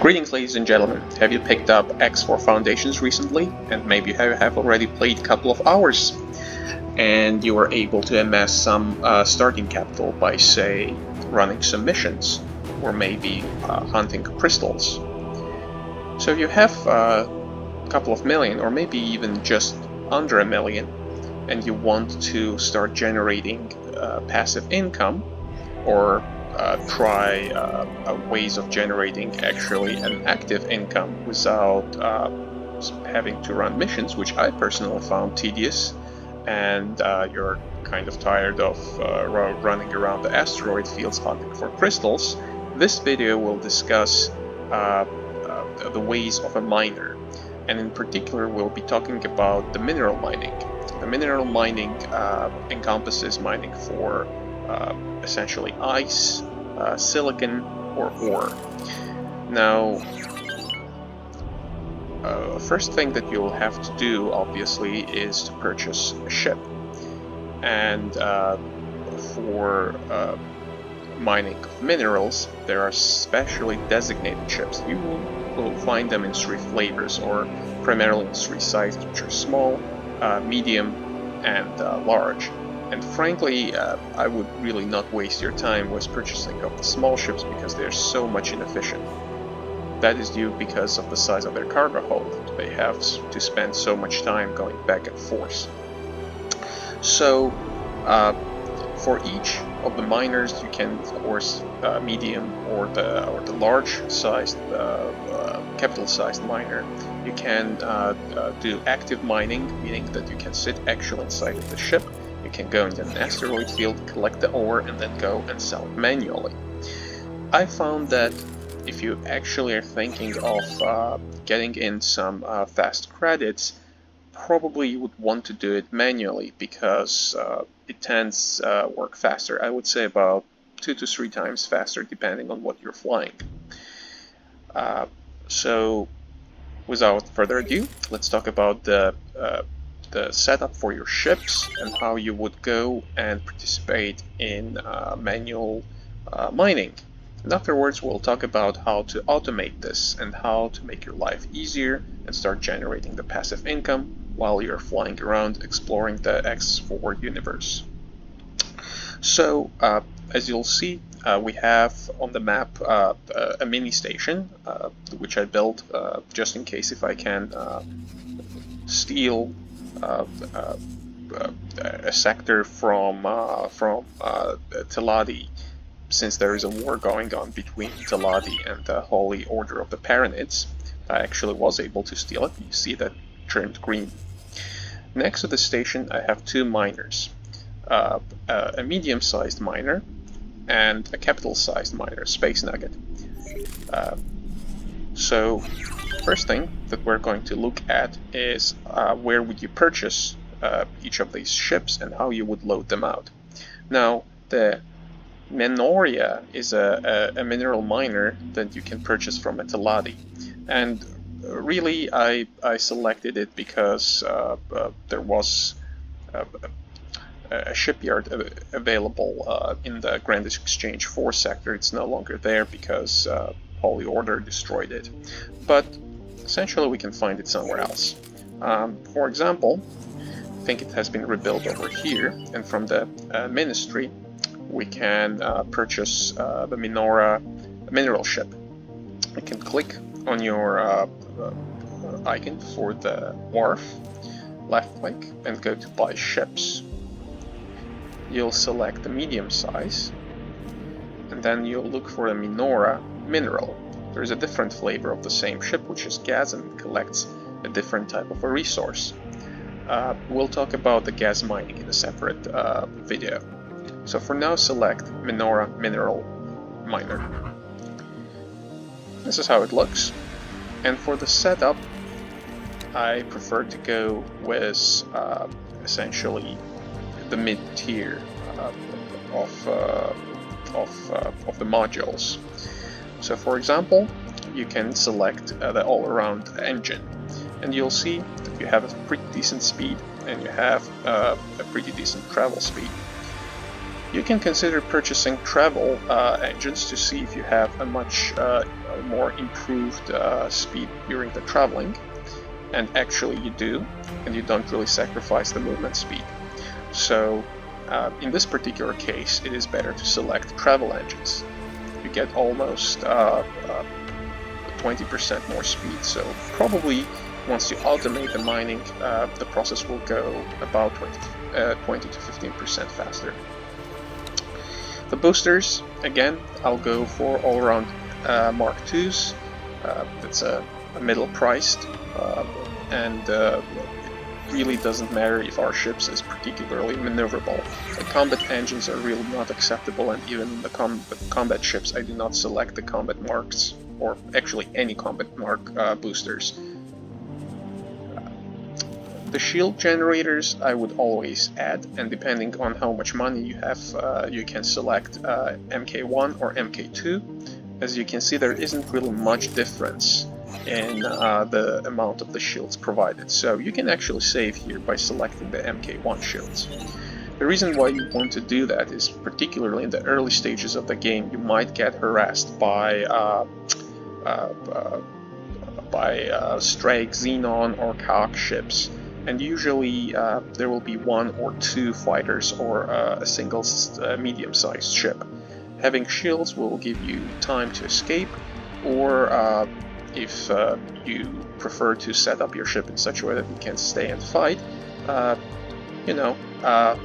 Greetings, ladies and gentlemen. Have you picked up X4 Foundations recently? And maybe you have already played a couple of hours and you were able to amass some starting capital by, say, running some missions or maybe hunting crystals. So if you have a couple of million or maybe even just under $1 million and you want to start generating passive income or try ways of generating actually an active income without having to run missions, which I personally found tedious, and you're kind of tired of running around the asteroid fields hunting for crystals, this video will discuss the ways of a miner. And in particular, we'll be talking about the mineral mining. The mineral mining encompasses mining for essentially ice, silicon, or ore. Now, first thing that you'll have to do, obviously, is to purchase a ship. And for mining of minerals, there are specially designated ships. You will find them in 3 flavors, or primarily in 3 sizes, which are small, medium, and large. And frankly, I would really not waste your time with purchasing of the small ships because they're so much inefficient. That is due because of the size of their cargo hold. They have to spend so much time going back and forth. So, for each of the miners, you can, of course, medium or the large-sized, capital-sized miner. You can do active mining, meaning that you can sit actually inside of the ship. You can go into an asteroid field, collect the ore, and then go and sell it manually. I found that if you actually are thinking of getting in some fast credits, probably you would want to do it manually because it tends to work faster. I would say about 2 to 3 times faster depending on what you're flying. So without further ado, let's talk about the setup for your ships and how you would go and participate in manual mining. And afterwards, we'll talk about how to automate this and how to make your life easier and start generating the passive income while you're flying around exploring the X4 universe. So, as you'll see, we have on the map a mini station, which I built just in case if I can steal a sector from Teladi, since there is a war going on between Teladi and the Holy Order of the Paranids. I actually was able to steal it. You see that trimmed green. Next to the station, I have 2 miners, a medium-sized miner and a capital-sized miner, Space Nugget. So, first thing that we're going to look at is where would you purchase each of these ships and how you would load them out. Now, the Menoria is a mineral miner that you can purchase from Teladi, and really I selected it because there was a shipyard available in the Grandis Exchange 4 sector. It's no longer there because Holy Order destroyed it, but essentially we can find it somewhere else. For example, I think it has been rebuilt over here, and from the Ministry we can purchase the Minora mineral ship. You can click on your icon for the wharf, left click, and go to buy ships. You'll select the medium size, and then you'll look for a Minora mineral. There's a different flavor of the same ship, which is gas, and it collects a different type of a resource. We'll talk about the gas mining in a separate video. So for now, select Minora Mineral Miner. This is how it looks. And for the setup, I prefer to go with essentially the mid-tier of the modules. So for example, you can select the all-around engine, and you'll see that you have a pretty decent speed and you have a pretty decent travel speed. You can consider purchasing travel engines to see if you have a much more improved speed during the traveling, and actually you do, and you don't really sacrifice the movement speed. So in this particular case, it is better to select travel engines. You get almost 20% more speed, so probably once you automate the mining, the process will go about 20 to 15% faster. The boosters, again, I'll go for all-around Mark IIs. That's a middle priced, and it really doesn't matter if our ships is particularly maneuverable. The combat engines are really not acceptable, and even in the combat ships I do not select the combat marks, or actually any combat mark boosters. The shield generators I would always add, and depending on how much money you have, you can select MK1 or MK2. As you can see, there isn't really much difference in the amount of the shields provided, so you can actually save here by selecting the MK1 shields. The reason why you want to do that is, particularly in the early stages of the game, you might get harassed by Strike, Xenon, or Kaak ships, and usually there will be one or two fighters or a single medium-sized ship. Having shields will give you time to escape, or if you prefer to set up your ship in such a way that you can stay and fight,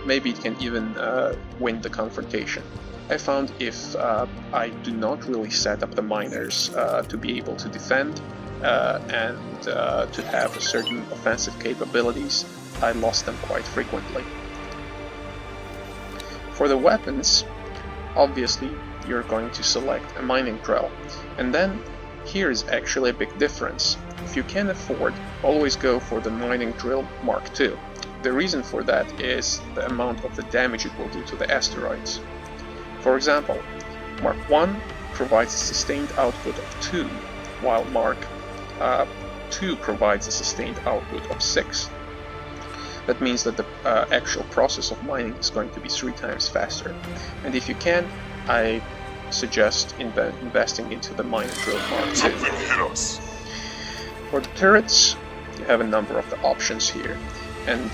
maybe it can even win the confrontation. I found if I do not really set up the miners to be able to defend and to have a certain offensive capabilities, I lost them quite frequently. For the weapons, obviously you're going to select a mining drill, and then here is actually a big difference. If you can afford, always go for the mining drill Mark II. The reason for that is the amount of the damage it will do to the asteroids. For example, Mark I provides a sustained output of 2, while Mark II provides a sustained output of 6. That means that the actual process of mining is going to be 3 times faster. And if you can, I suggest investing into the mining drill Mark II. For the turrets, you have a number of the options here, and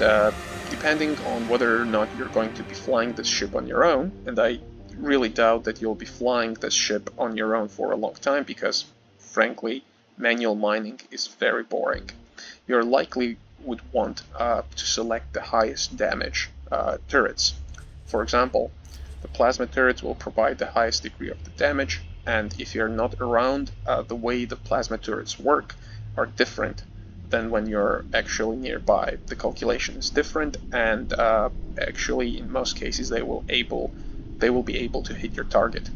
depending on whether or not you're going to be flying this ship on your own, and I really doubt that you'll be flying this ship on your own for a long time because, frankly, manual mining is very boring. You likely would want to select the highest damage turrets. For example, the plasma turrets will provide the highest degree of the damage, and if you're not around, the way the plasma turrets work are different than when you're actually nearby. The calculation is different, and actually in most cases they will be able to hit your target.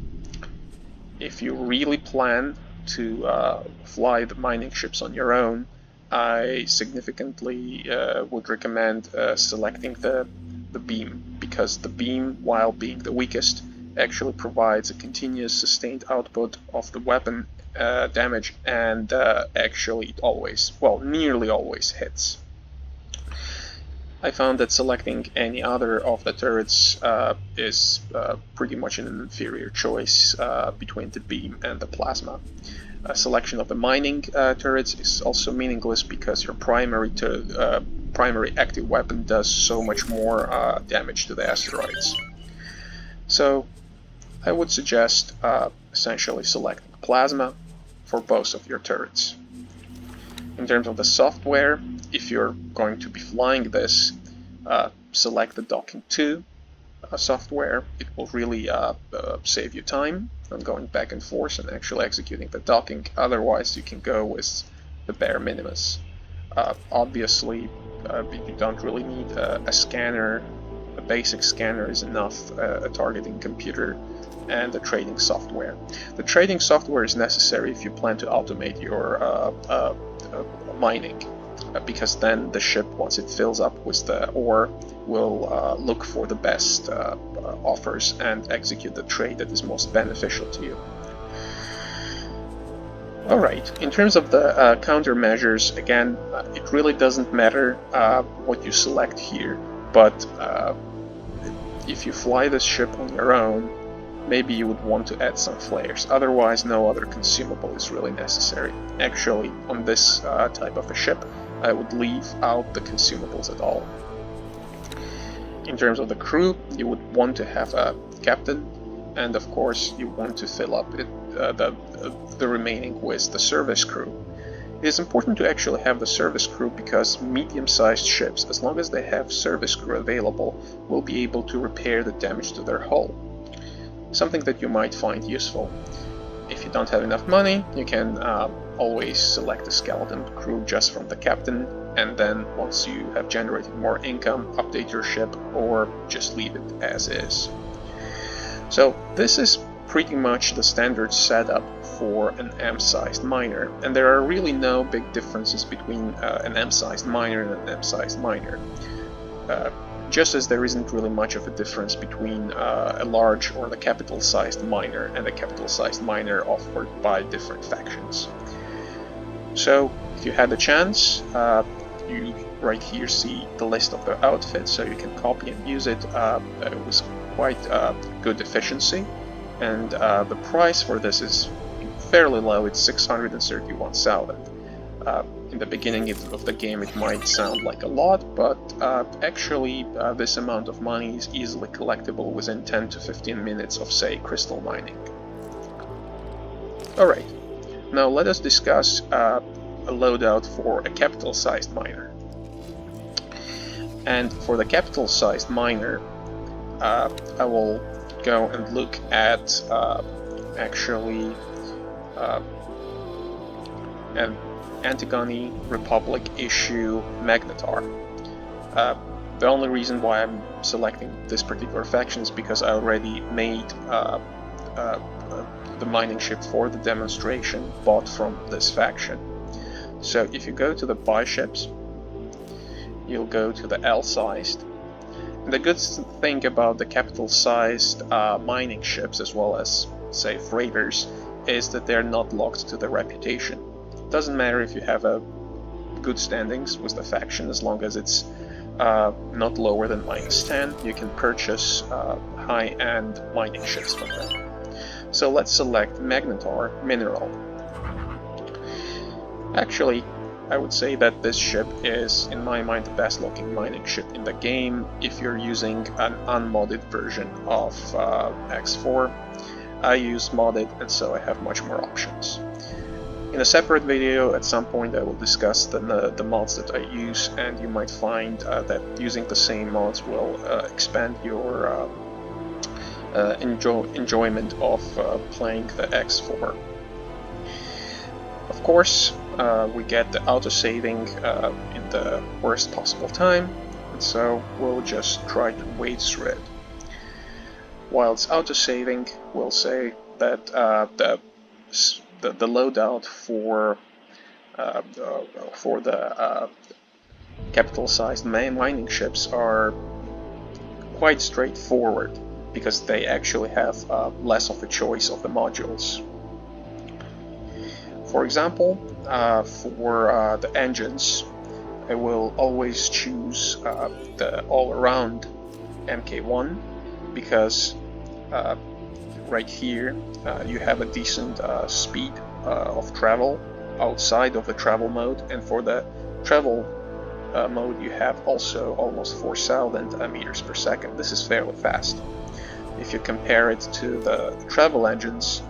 If you really plan to fly the mining ships on your own, I significantly would recommend selecting the beam, because the beam, while being the weakest, actually provides a continuous sustained output of the weapon damage, and actually it always, well, nearly always hits. I found that selecting any other of the turrets is pretty much an inferior choice between the beam and the plasma. A selection of the mining turrets is also meaningless because your primary active weapon does so much more damage to the asteroids. So I would suggest essentially selecting plasma for both of your turrets. In terms of the software, if you're going to be flying this, select the Docking 2 software. It will really save you time on going back and forth and actually executing the docking. Otherwise, you can go with the bare minimus. Obviously, you don't really need a scanner. A basic scanner is enough, a targeting computer, and the trading software. The trading software is necessary if you plan to automate your mining, because then the ship, once it fills up with the ore, will look for the best offers and execute the trade that is most beneficial to you. Alright, in terms of the countermeasures, again, it really doesn't matter what you select here, but if you fly this ship on your own, maybe you would want to add some flares. Otherwise, no other consumable is really necessary. Actually, on this type of a ship, I would leave out the consumables at all. In terms of the crew, you would want to have a captain, and of course you want to fill up the remaining with the service crew. It is important to actually have the service crew because medium-sized ships, as long as they have service crew available, will be able to repair the damage to their hull. Something that you might find useful. If you don't have enough money, you can always select a skeleton crew just from the captain, and then once you have generated more income, update your ship or just leave it as is. So this is pretty much the standard setup for an M-sized miner, and there are really no big differences between an M-sized miner and an M-sized miner. Just as there isn't really much of a difference between a large or the capital-sized miner and a capital-sized miner offered by different factions. So if you had the chance, you right here see the list of the outfits, so you can copy and use it. It was quite good efficiency, and the price for this is fairly low. It's 631,000. In the beginning of the game it might sound like a lot, but actually this amount of money is easily collectible within 10 to 15 minutes of, say, crystal mining. Alright, now let us discuss a loadout for a capital-sized miner. And for the capital-sized miner, I will go and look at actually an Antigone Republic issue Magnetar. The only reason why I'm selecting this particular faction is because I already made the mining ship for the demonstration bought from this faction. So if you go to the buy ships, you'll go to the L-sized. And the good thing about the capital-sized mining ships, as well as, say, freighters, is that they're not locked to the reputation. Doesn't matter if you have a good standings with the faction, as long as it's not lower than -10, you can purchase high-end mining ships from them. So let's select Magnetar Mineral. Actually, I would say that this ship is, in my mind, the best looking mining ship in the game if you're using an unmodded version of X4. I use modded, and so I have much more options. In a separate video at some point I will discuss the mods that I use, and you might find that using the same mods will expand your enjoyment of playing the X4. Of course, we get the autosaving in the worst possible time, and so we'll just try to wade through it. While it's autosaving, we'll say that the loadout for the capital-sized mining ships are quite straightforward, because they actually have less of a choice of the modules. For example, for the engines, I will always choose the all-around MK1, because right here you have a decent speed of travel outside of the travel mode, and for the travel mode you have also almost 4,000 meters per second. This is fairly fast. If you compare it to the travel engines,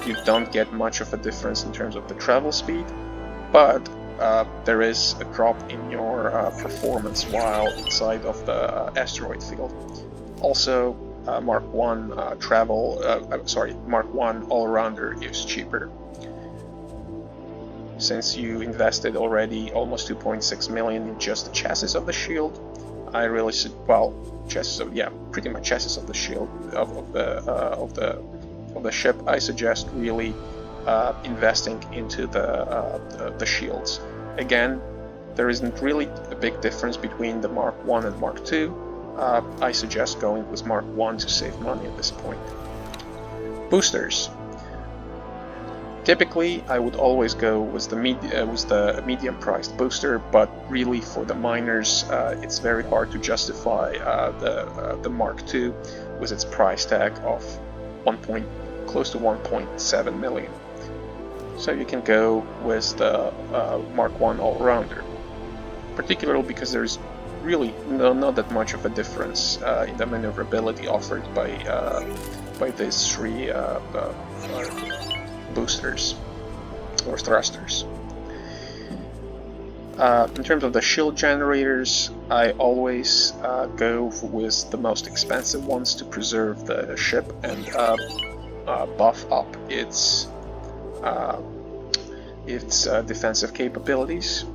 you don't get much of a difference in terms of the travel speed, but there is a drop in your performance while inside of the asteroid field. Also, Mark 1 Mark 1 all-rounder is cheaper. Since you invested already almost 2.6 million in just the chassis of the shield, I really pretty much chassis of the shield of the ship. I suggest really investing into the shields. Again, there isn't really a big difference between the Mark 1 and Mark 2. I suggest going with Mark 1 to save money at this point. Boosters. Typically, I would always go with the medium-priced booster, but really for the miners, it's very hard to justify the Mark II with its price tag of close to 1.7 million. So you can go with the Mark I All-Rounder, particularly because there's really not that much of a difference in the maneuverability offered by these three boosters or thrusters. In terms of the shield generators, I always go with the most expensive ones to preserve the ship and buff up its defensive capabilities.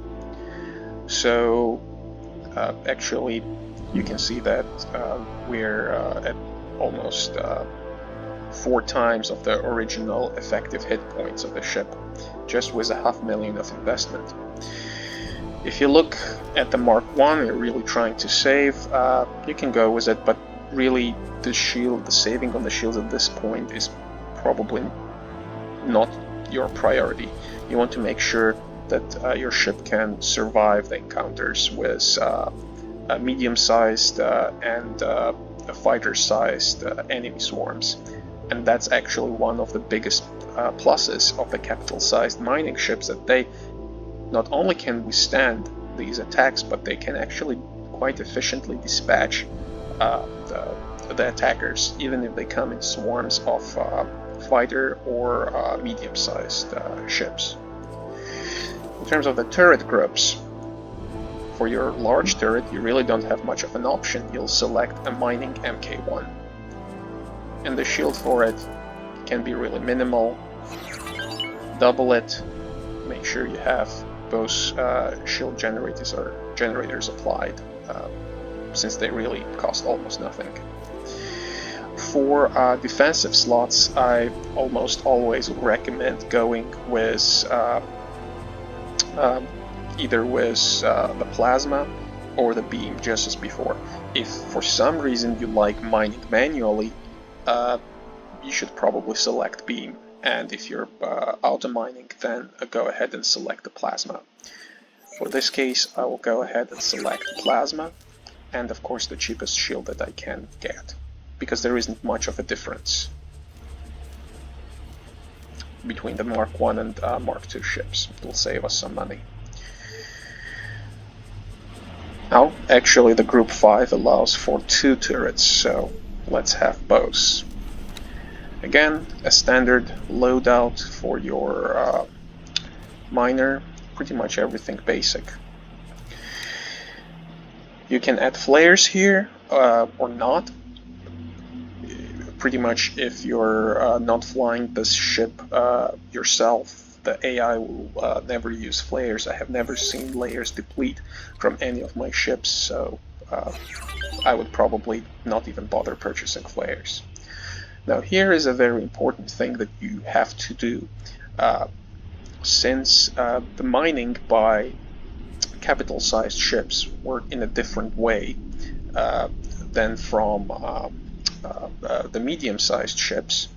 So actually you can see that we're at almost 4 times of the original effective hit points of the ship, just with 500,000 of investment. If you look at the Mark I, you're really trying to save, you can go with it, but really the saving on the shields at this point is probably not your priority. You want to make sure that your ship can survive the encounters with medium-sized and fighter-sized enemy swarms. And that's actually one of the biggest pluses of the capital-sized mining ships, that they not only can withstand these attacks, but they can actually quite efficiently dispatch the attackers, even if they come in swarms of fighter or medium-sized ships. In terms of the turret groups, for your large turret, you really don't have much of an option. You'll select a mining Mk1. And the shield for it can be really minimal. Double it. Make sure you have both shield generators applied, since they really cost almost nothing. For defensive slots, I almost always recommend going with either with the plasma or the beam, just as before. If for some reason you like mining manually, you should probably select beam, and if you're auto mining, then go ahead and select the plasma. For this case, I will go ahead and select plasma, and of course the cheapest shield that I can get, because there isn't much of a difference between the Mark I and Mark II ships. It will save us some money. Now, actually the Group 5 allows for 2 turrets, so let's have both. Again, a standard loadout for your miner, pretty much everything basic. You can add flares here or not. Pretty much if you're not flying this ship yourself, the AI will never use flares. I have never seen layers deplete from any of my ships, so I would probably not even bother purchasing flares. Now here is a very important thing that you have to do. Since the mining by capital-sized ships work in a different way than from the medium-sized ships,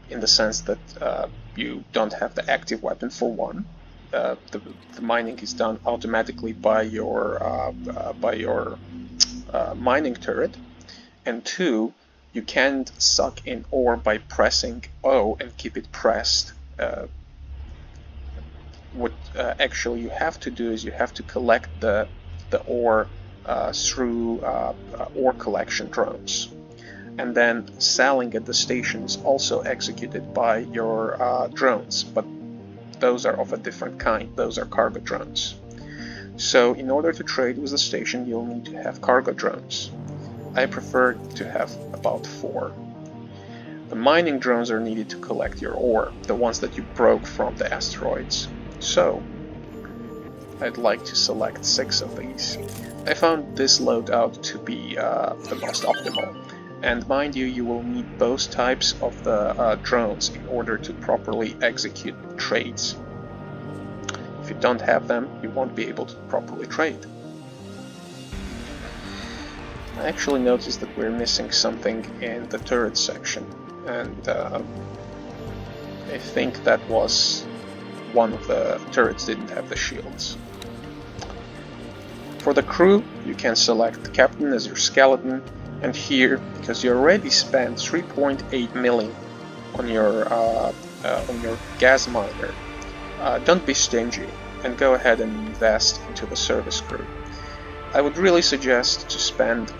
in the sense that you don't have the active weapon for one. The mining is done automatically by your mining turret, and 2, you can't suck in ore by pressing O and keep it pressed. What actually you have to do is you have to collect the ore through ore collection drones. And then selling at the station is also executed by your drones, but those are of a different kind. Those are cargo drones. So in order to trade with the station, you'll need to have cargo drones. I prefer to have about 4. The mining drones are needed to collect your ore, the ones that you broke from the asteroids. So I'd like to select 6 of these. I found this loadout to be the most optimal. And mind you, you will need both types of the drones in order to properly execute trades. If you don't have them, you won't be able to properly trade. I actually noticed that we're missing something in the turret section, and I think that was one of the turrets didn't have the shields. For the crew, you can select the captain as your skeleton, and here, because you already spent 3.8 million on your gas miner, don't be stingy and go ahead and invest into the service crew. I would really suggest to spend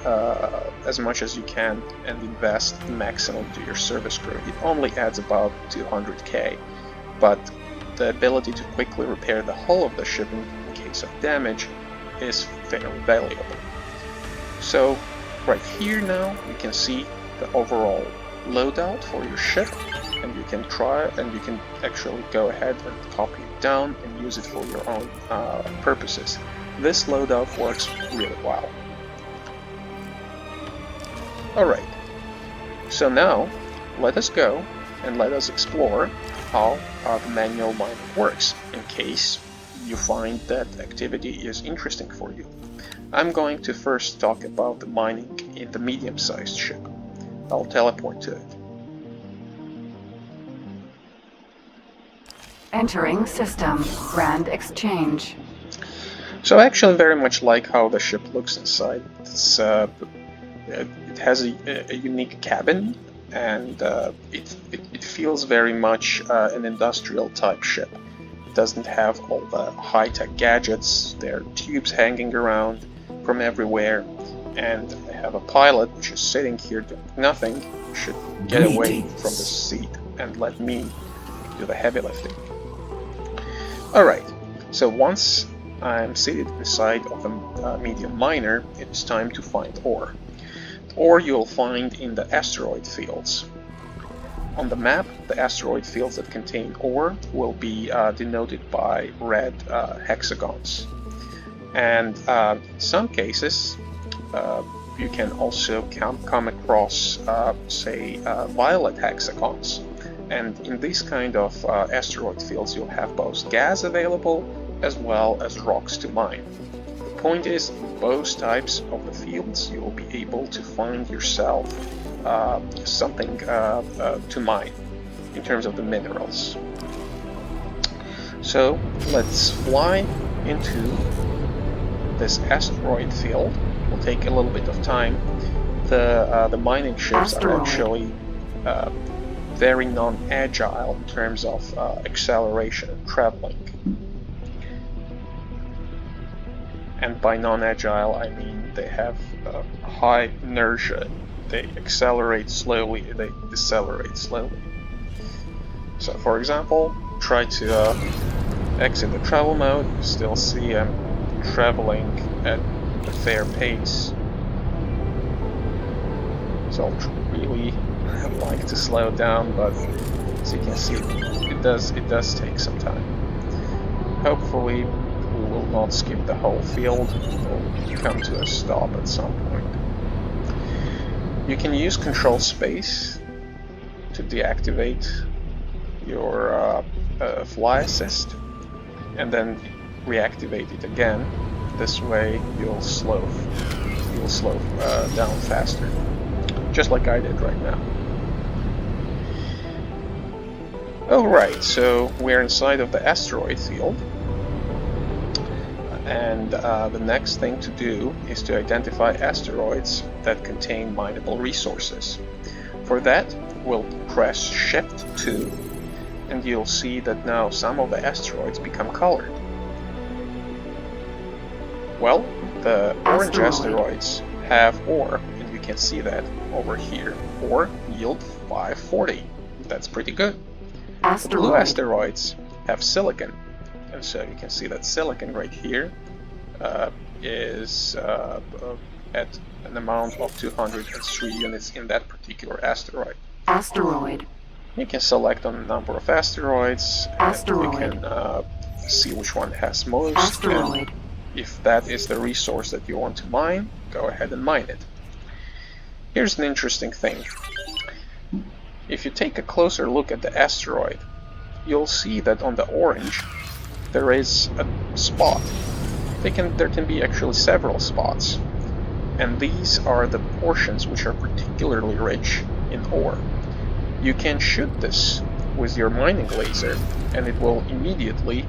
as much as you can and invest the maximum to your service crew. It only adds about 200k, but the ability to quickly repair the hull of the ship in case of damage is fairly valuable. So right here now you can see the overall loadout for your ship, and you can actually go ahead and copy it down and use it for your own purposes. This loadout works really well. Alright, so now let us go and let us explore how the manual mining works, in case you find that activity is interesting for you. I'm going to first talk about the mining in the medium-sized ship. I'll teleport to it. Entering system. Grand exchange. So I actually very much like how the ship looks inside. It has a unique cabin, and it feels very much an industrial type ship. It doesn't have all the high-tech gadgets. There are tubes hanging around from everywhere, and I have a pilot which is sitting here doing nothing. Should get away from the seat and let me do the heavy lifting. Alright, so once I'm seated beside of the medium miner, it's time to find ore. The ore you'll find in the asteroid fields. On the map, the asteroid fields that contain ore will be denoted by red hexagons. And in some cases, you can also come across, say, violet hexagons. And in these kind of asteroid fields, you'll have both gas available as well as rocks to mine. The point is, in both types of the fields, you will be able to find yourself something to mine in terms of the minerals. So let's fly into this asteroid field. Will take a little bit of time. The mining ships are actually very non-agile in terms of acceleration and traveling. And by non-agile, I mean they have high inertia. They accelerate slowly, they decelerate slowly. So for example, try to exit the travel mode, you still see I'm traveling at a fair pace. So I'll really like to slow down, but as you can see, it does take some time. Hopefully we will not skip the whole field, we'll come to a stop at some point. You can use Control Space to deactivate your fly assist and then reactivate it again. This way you'll slow down faster, just like I did right now. Alright, so we're inside of the asteroid field, and the next thing to do is to identify asteroids that contain mineable resources. For that, we'll press Shift 2, and you'll see that now some of the asteroids become colored. Well, the orange asteroids have ore, and you can see that over here. Ore yield 540. That's pretty good. The blue asteroids have silicon, and so you can see that silicon right here is at an amount of 203 units in that particular asteroid. You can select on a number of asteroids, and you can see which one has most, and if that is the resource that you want to mine, go ahead and mine it. Here's an interesting thing. If you take a closer look at the asteroid, you'll see that on the orange there is a spot. There can be actually several spots, and these are the portions which are particularly rich in ore. You can shoot this with your mining laser, and it will immediately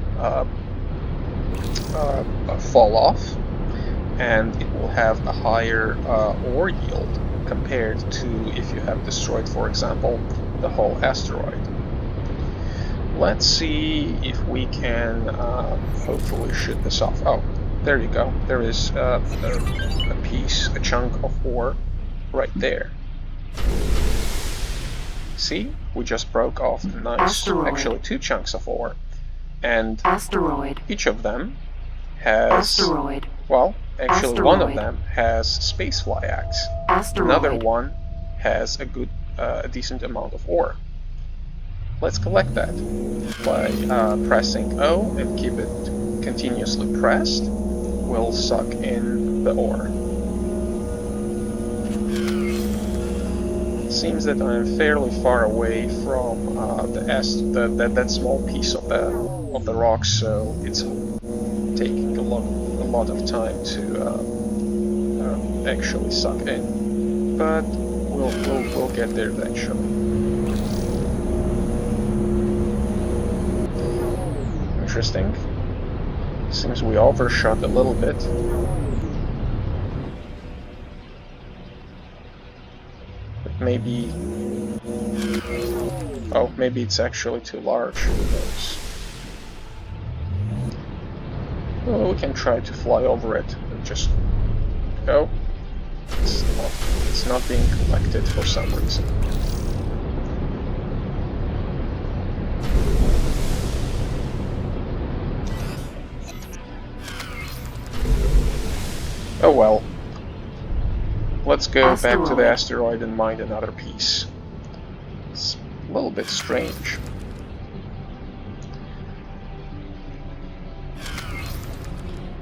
fall off, and it will have a higher ore yield compared to if you have destroyed, for example, the whole asteroid. Let's see if we can hopefully shoot this off. Oh, there you go. There is a piece, a chunk of ore right there. See? We just broke off a nice, Asteroid. actually 2 chunks of ore. And Asteroid. each of them has... Asteroid. Well, actually one of Asteroid. them has Spacefly Axe. Asteroid. Another one has a decent amount of ore. Let's collect that by pressing O and keep it continuously pressed. We'll suck in the ore. It seems that I'm fairly far away from that small piece of the rock, so it's taking a lot of time to actually suck in. But we'll get there eventually. Interesting. Seems we overshot a little bit. But maybe... Oh, maybe it's actually too large. Who knows? Well, we can try to fly over it and just... Oh. It's not being collected for some reason. Oh well. Let's go back to the asteroid and mine another piece. It's a little bit strange.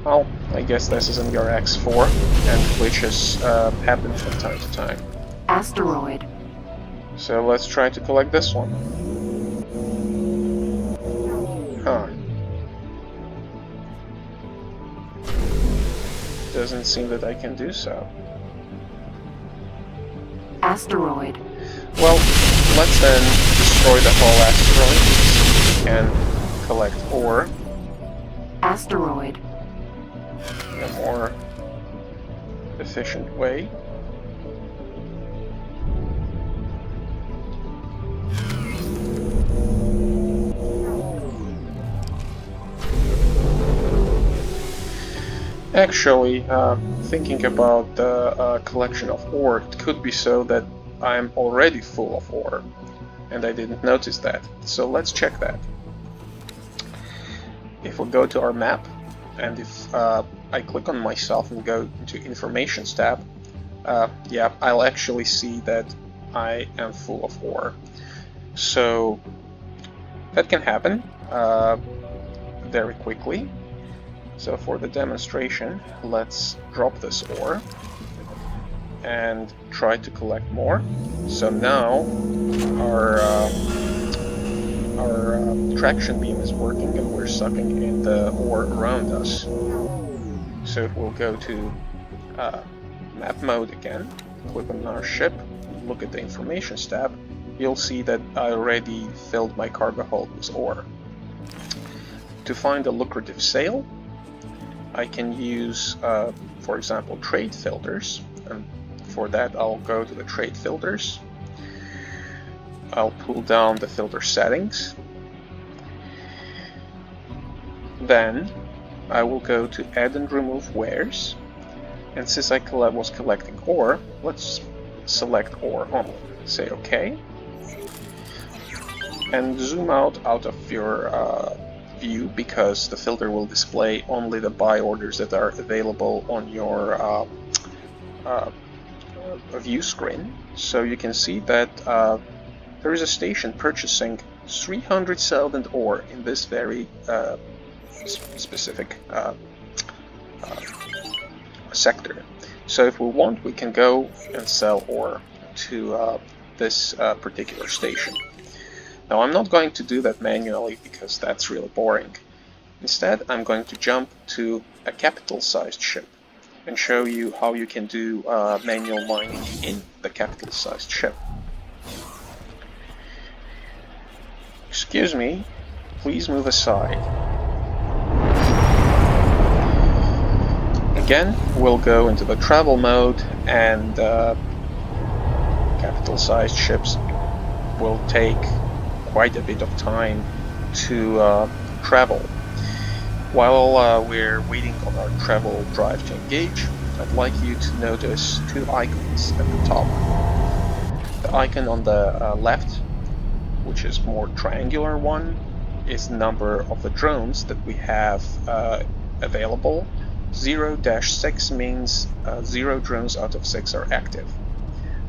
Well, I guess this is in your X4, and glitches happen from time to time. Asteroid. So let's try to collect this one. Huh. Doesn't seem that I can do so. Asteroid. Well, let's then destroy the whole asteroid so we can collect ore Asteroid. in a more efficient way. Actually, thinking about the collection of ore, it could be so that I'm already full of ore, and I didn't notice that. So let's check that. If we go to our map, and if I click on myself and go to Informations tab, yeah, I'll actually see that I am full of ore. So that can happen very quickly. So for the demonstration, let's drop this ore and try to collect more. So now our traction beam is working and we're sucking in the ore around us. So if we'll go to map mode again, click on our ship, look at the Informations tab, you'll see that I already filled my cargo hold with ore. To find a lucrative sale, I can use, for example, trade filters, and for that I'll go to the trade filters. I'll pull down the filter settings. Then I will go to add and remove wares, and since I was collecting ore, let's select ore only. Say OK, and zoom out of your view, because the filter will display only the buy orders that are available on your view screen. So you can see that there is a station purchasing 300,000 ore in this very specific sector. So if we want, we can go and sell ore to this particular station. Now I'm not going to do that manually because that's really boring. Instead, I'm going to jump to a capital-sized ship and show you how you can do manual mining in the capital-sized ship. Excuse me, please move aside. Again, we'll go into the travel mode, and capital-sized ships will take quite a bit of time to travel. While we're waiting on our travel drive to engage, I'd like you to notice two icons at the top. The icon on the left, which is more triangular one, is the number of the drones that we have available. 0-6 means 0 drones out of 6 are active.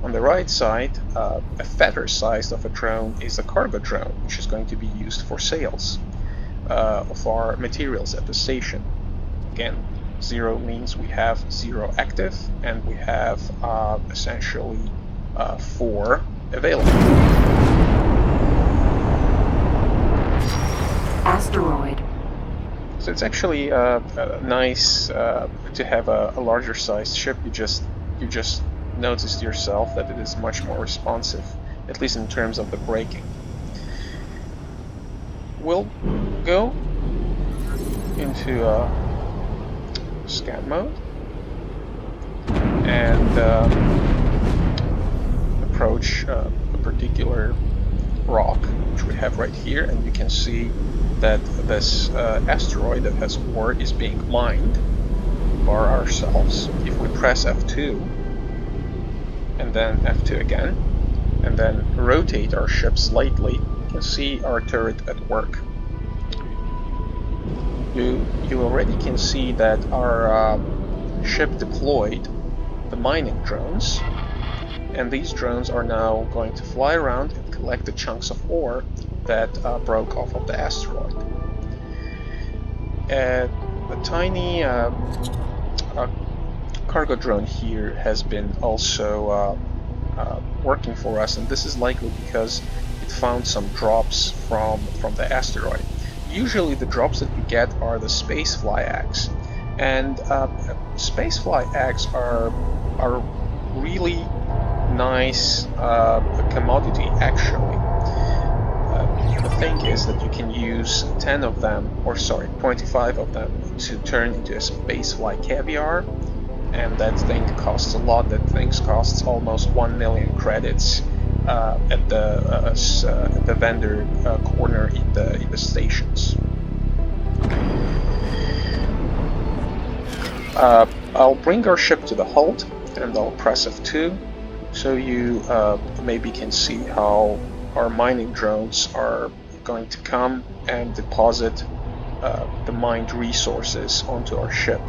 On the right side, a feather size of a drone is a cargo drone, which is going to be used for sales of our materials at the station. Again, 0 means we have 0 active, and we have essentially 4 available. Asteroid. So it's actually nice to have a larger sized ship. You just noticed yourself that it is much more responsive, at least in terms of the braking. We'll go into scan mode and approach a particular rock, which we have right here, and you can see that this asteroid that has ore is being mined by ourselves. If we press F2 and then F2 again, and then rotate our ship slightly, you can see our turret at work. You already can see that our ship deployed the mining drones, and these drones are now going to fly around and collect the chunks of ore that broke off of the asteroid. A tiny cargo drone here has been also working for us, and this is likely because it found some drops from the asteroid. Usually the drops that we get are the spacefly eggs, and spacefly eggs are really nice commodity actually. The thing is that you can use 10 of them, or sorry, 25 of them to turn into a spacefly caviar, and that thing costs a lot. That thing costs almost 1 million credits at the vendor corner in the stations. I'll bring our ship to the halt, and I'll press F2, so you maybe can see how our mining drones are going to come and deposit the mined resources onto our ship.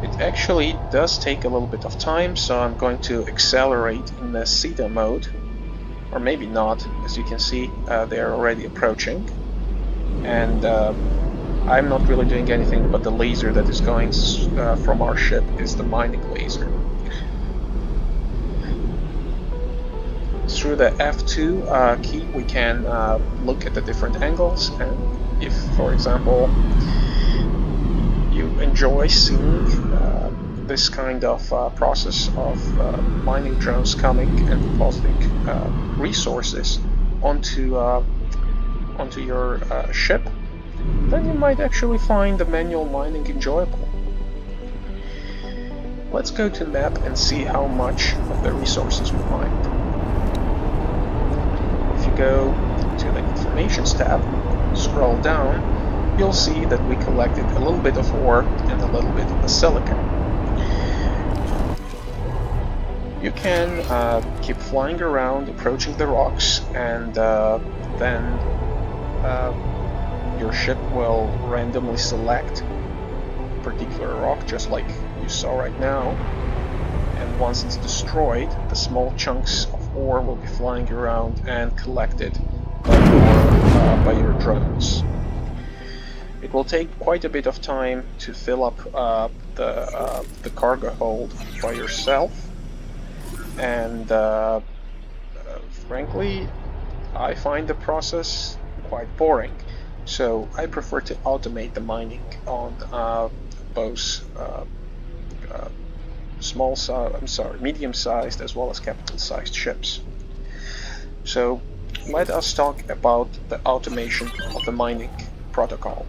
It actually does take a little bit of time, so I'm going to accelerate in the CETA mode, or maybe not. As you can see, they're already approaching, and I'm not really doing anything, but the laser that is going from our ship is the mining laser. Through the F2 key, we can look at the different angles, and if, for example, you enjoy seeing this kind of process of mining drones coming and depositing resources onto your ship, then you might actually find the manual mining enjoyable. Let's go to map and see how much of the resources we mined. If you go to the Informations tab, scroll down, you'll see that we collected a little bit of ore and a little bit of the silicon. You can keep flying around, approaching the rocks, and then your ship will randomly select a particular rock, just like you saw right now. And once it's destroyed, the small chunks of ore will be flying around and collected by your drones. It will take quite a bit of time to fill up the cargo hold by yourself, and frankly, I find the process quite boring. So I prefer to automate the mining on both medium-sized as well as capital-sized ships. So let us talk about the automation of the mining protocol.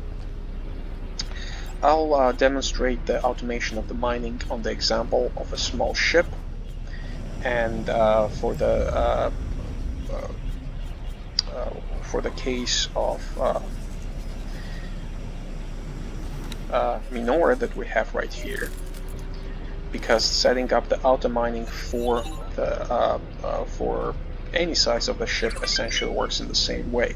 I'll demonstrate the automation of the mining on the example of a small ship, and for the case of Minora that we have right here, because setting up the auto mining for the for any size of the ship essentially works in the same way,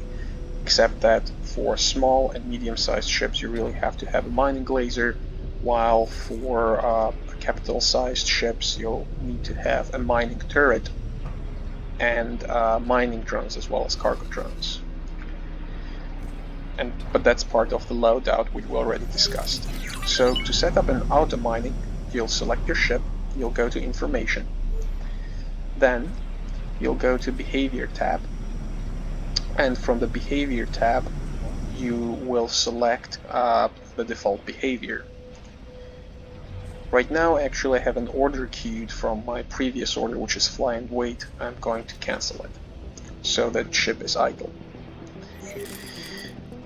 except that for small and medium-sized ships you really have to have a mining glazer, while for capital-sized ships you'll need to have a mining turret and mining drones as well as cargo drones. But that's part of the loadout which we already discussed. So to set up an auto mining, you'll select your ship, you'll go to Information, then you'll go to Behavior tab, and from the Behavior tab you will select the default behavior. Right now actually I have an order queued from my previous order, which is Fly and Wait. I'm going to cancel it so that ship is idle.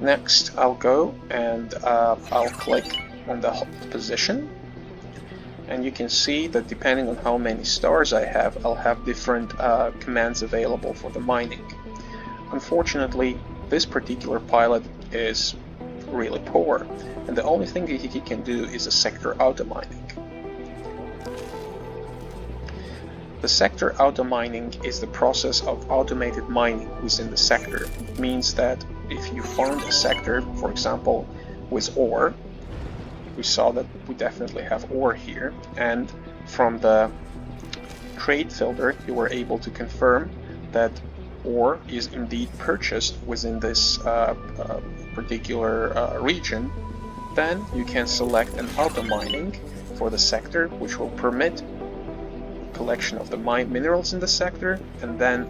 Next I'll go and I'll click on the hold position, and you can see that depending on how many stars I have, I'll have different commands available for the mining. Unfortunately, this particular pilot is really poor, and the only thing that he can do is a sector auto mining. The sector auto mining is the process of automated mining within the sector. It means that if you found a sector, for example, with ore, we saw that we definitely have ore here, and from the trade filter you were able to confirm that ore is indeed purchased within this particular region, then you can select an auto mining for the sector, which will permit collection of the minerals in the sector and then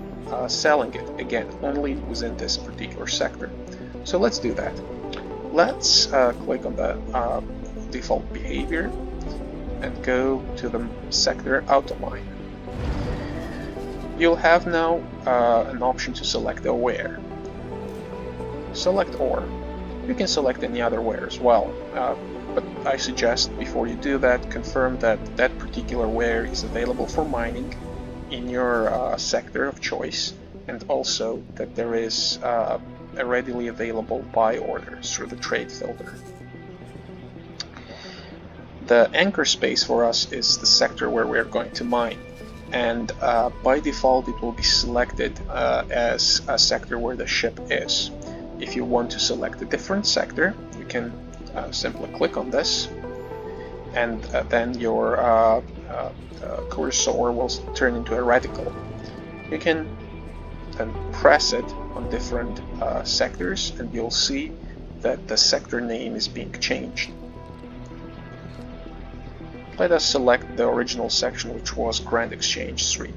selling it, again, only within this particular sector. So let's do that. Let's click on the default behavior and go to the sector auto mine. You'll have now an option to select the ware. Select ore. You can select any other ware as well, but I suggest before you do that, confirm that that particular ware is available for mining in your sector of choice, and also that there is a readily available buy order through the trade filter. The anchor space for us is the sector where we're going to mine, and by default it will be selected as a sector where the ship is. If you want to select a different sector, you can simply click on this, and then your cursor will turn into a reticle. You can then press it on different sectors, and you'll see that the sector name is being changed. Let us select the original section, which was Grand Exchange 3.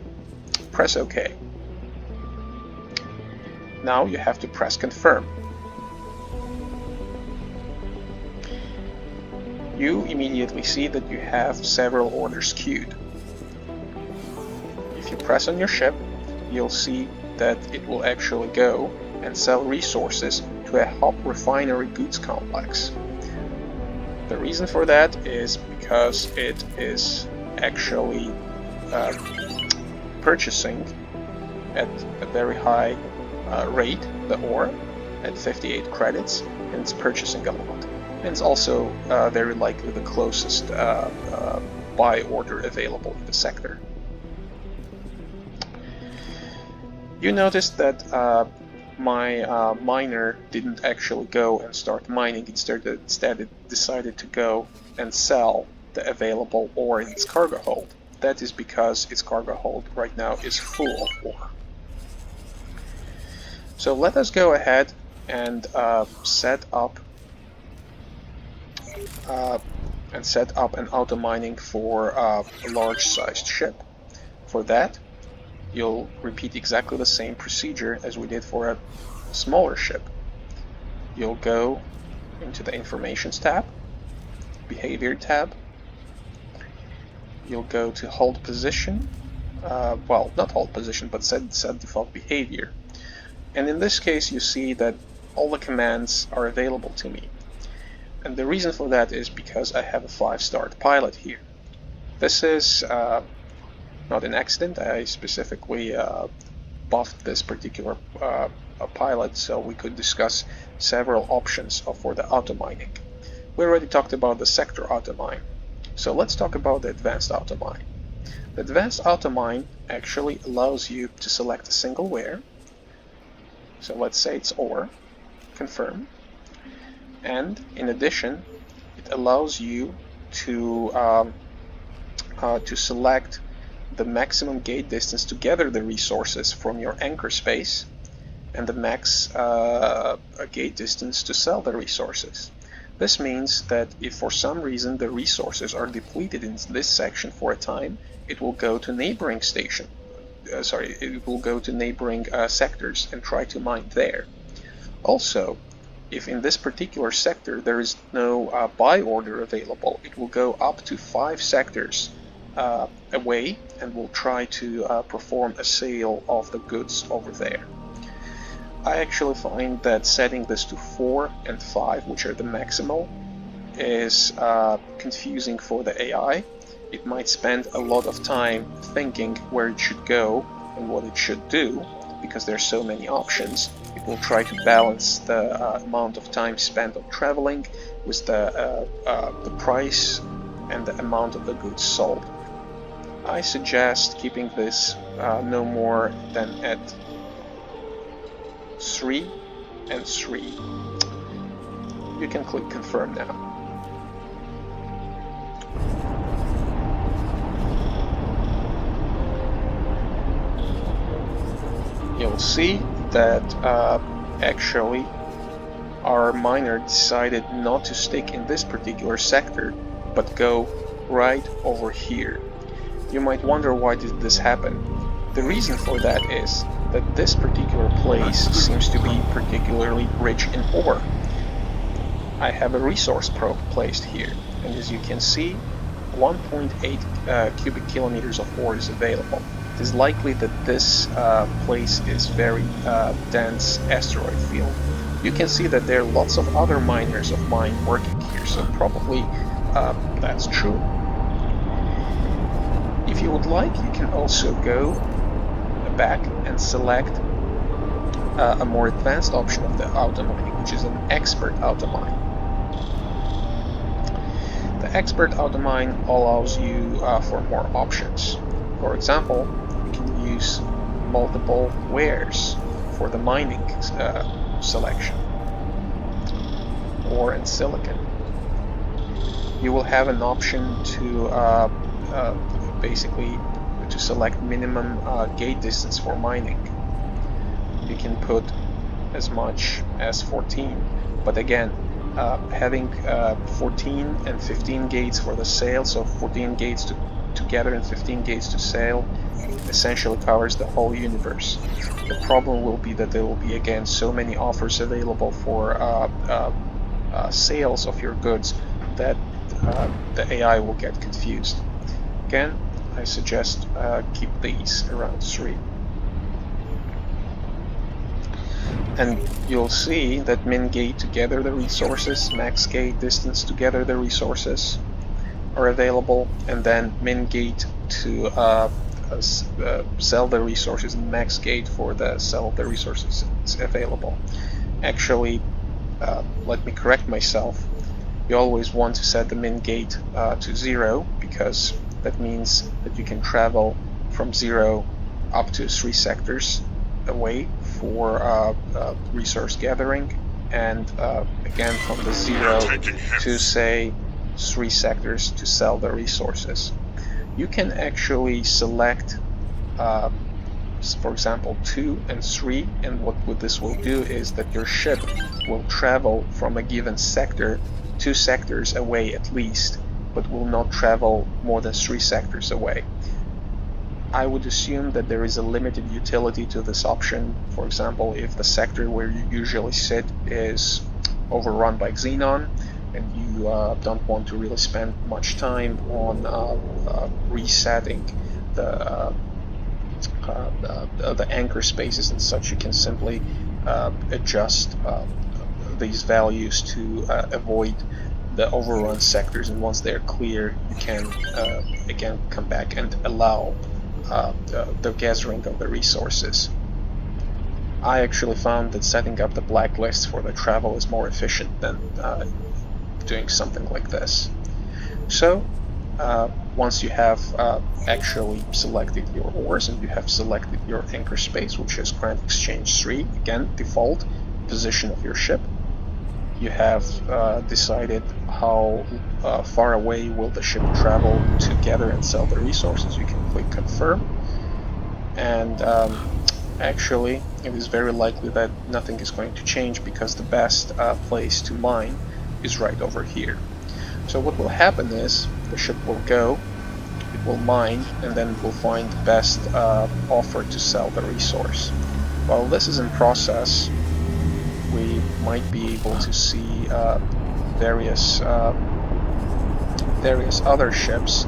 Press OK. Now you have to press Confirm. You immediately see that you have several orders queued. If you press on your ship, you'll see that it will actually go and sell resources to a hop refinery goods complex. The reason for that is because it is actually purchasing at a very high rate the ore at 58 credits, and it's purchasing a lot. And it's also very likely the closest buy order available in the sector. You noticed that my miner didn't actually go and start mining. Instead it decided to go and sell the available ore in its cargo hold. That is because its cargo hold right now is full of ore. So let us go ahead and set up an auto mining for a large-sized ship. For that, you'll repeat exactly the same procedure as we did for a smaller ship. You'll go into the Informations tab, Behavior tab. You'll go to Hold Position. Well, not Hold Position, but set Default Behavior. And in this case, you see that all the commands are available to me. And the reason for that is because I have a 5-star pilot here. This is not an accident. I specifically buffed this particular pilot so we could discuss several options for the auto-mining. We already talked about the sector auto-mine. So let's talk about the advanced auto-mine. The advanced auto-mine actually allows you to select a single where. So let's say it's ore, confirm. And in addition, it allows you to select the maximum gate distance to gather the resources from your anchor space and the max gate distance to sell the resources. This means that if for some reason the resources are depleted in this section for a time, it will go to neighboring it will go to neighboring sectors and try to mine there. Also, if in this particular sector there is no buy order available, it will go up to 5 sectors away and will try to perform a sale of the goods over there. I actually find that setting this to 4 and 5, which are the maximal, is confusing for the AI. It might spend a lot of time thinking where it should go and what it should do, because there's so many options. It will try to balance the amount of time spent on traveling with the price and the amount of the goods sold. I suggest keeping this no more than at 3 and 3. You can click confirm now. You'll see that actually our miner decided not to stick in this particular sector but go right over here. You might wonder, why did this happen? The reason for that is that this particular place seems to be particularly rich in ore. I have a resource probe placed here, and as you can see, 1.8 cubic kilometers of ore is available. It is likely that this place is very dense asteroid field. You can see that there are lots of other miners of mine working here, so probably that's true. If you would like, you can also go back and select a more advanced option of the auto-mining, which is an expert auto-mine. The expert auto-mine allows you for more options. For example, you can use multiple wares for the mining selection, ore and silicon. You will have an option to basically to select minimum gate distance for mining. You can put as much as 14, but again, having 14 and 15 gates for the sale, so 14 gates to gather and 15 gates to sale, essentially covers the whole universe. The problem will be that there will be again so many offers available for sales of your goods that the AI will get confused. Again, I suggest keep these around 3. And you'll see that min gate to gather the resources, max gate distance to gather the resources are available, and then min gate to sell the resources and max gate for the sell of the resources is available. Actually, let me correct myself. You always want to set the min gate to 0, because that means that you can travel from 0 up to 3 sectors away for resource gathering, and again from the 0 to say 3 sectors to sell the resources. You can actually select for example 2 and 3, and what this will do is that your ship will travel from a given sector 2 sectors away at least, but will not travel more than 3 sectors away. I would assume that there is a limited utility to this option. For example, if the sector where you usually sit is overrun by Xenon, and you don't want to really spend much time on resetting the anchor spaces and such, you can simply adjust these values to avoid the overrun sectors, and once they're clear, you can again come back and allow the gathering of the resources. I actually found that setting up the blacklist for the travel is more efficient than doing something like this. So once you have actually selected your ores and you have selected your anchor space, which is Grand Exchange 3, again, default position of your ship, you have decided how far away will the ship travel to gather and sell the resources. You can click confirm, and actually it is very likely that nothing is going to change because the best place to mine is right over here. So what will happen is the ship will go, it will mine, and then it will find the best offer to sell the resource. While this is in process, we might be able to see various other ships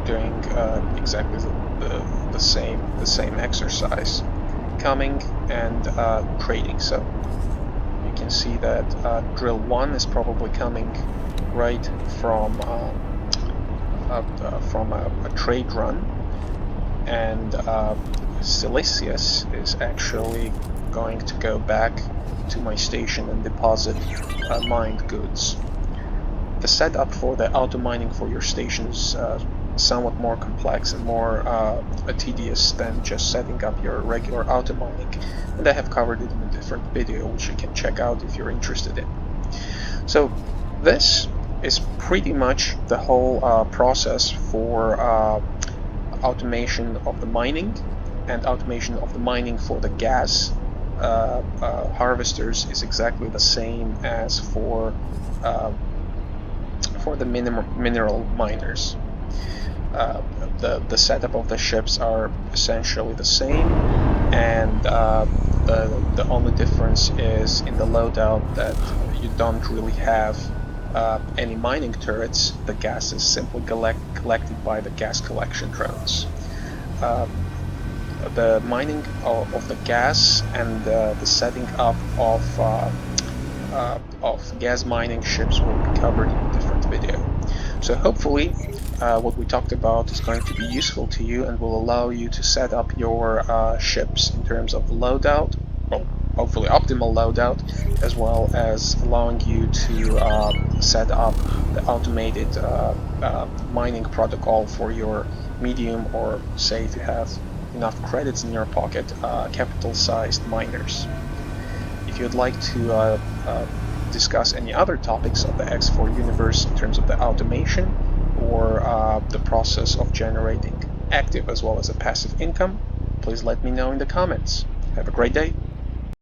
doing exactly the same exercise, coming and trading. So you can see that drill 1 is probably coming right from a trade run, and Silesius is actually going to go back to my station and deposit mined goods. The setup for the auto mining for your station is somewhat more complex and more tedious than just setting up your regular auto mining, and I have covered it in a different video which you can check out if you're interested in. So this is pretty much the whole process for automation of the mining, and automation of the mining for the gas harvesters is exactly the same as for the mineral miners. The setup of the ships are essentially the same, and the only difference is in the loadout that you don't really have any mining turrets. The gas is simply collected by the gas collection drones. The mining of the gas and the setting up of gas mining ships will be covered in a different video. So hopefully what we talked about is going to be useful to you and will allow you to set up your ships in terms of the loadout, well, hopefully optimal loadout, as well as allowing you to set up the automated mining protocol for your medium, or say if you have enough credits in your pocket, capital-sized miners. If you'd like to discuss any other topics of the X4 universe in terms of the automation or the process of generating active as well as a passive income, please let me know in the comments. Have a great day.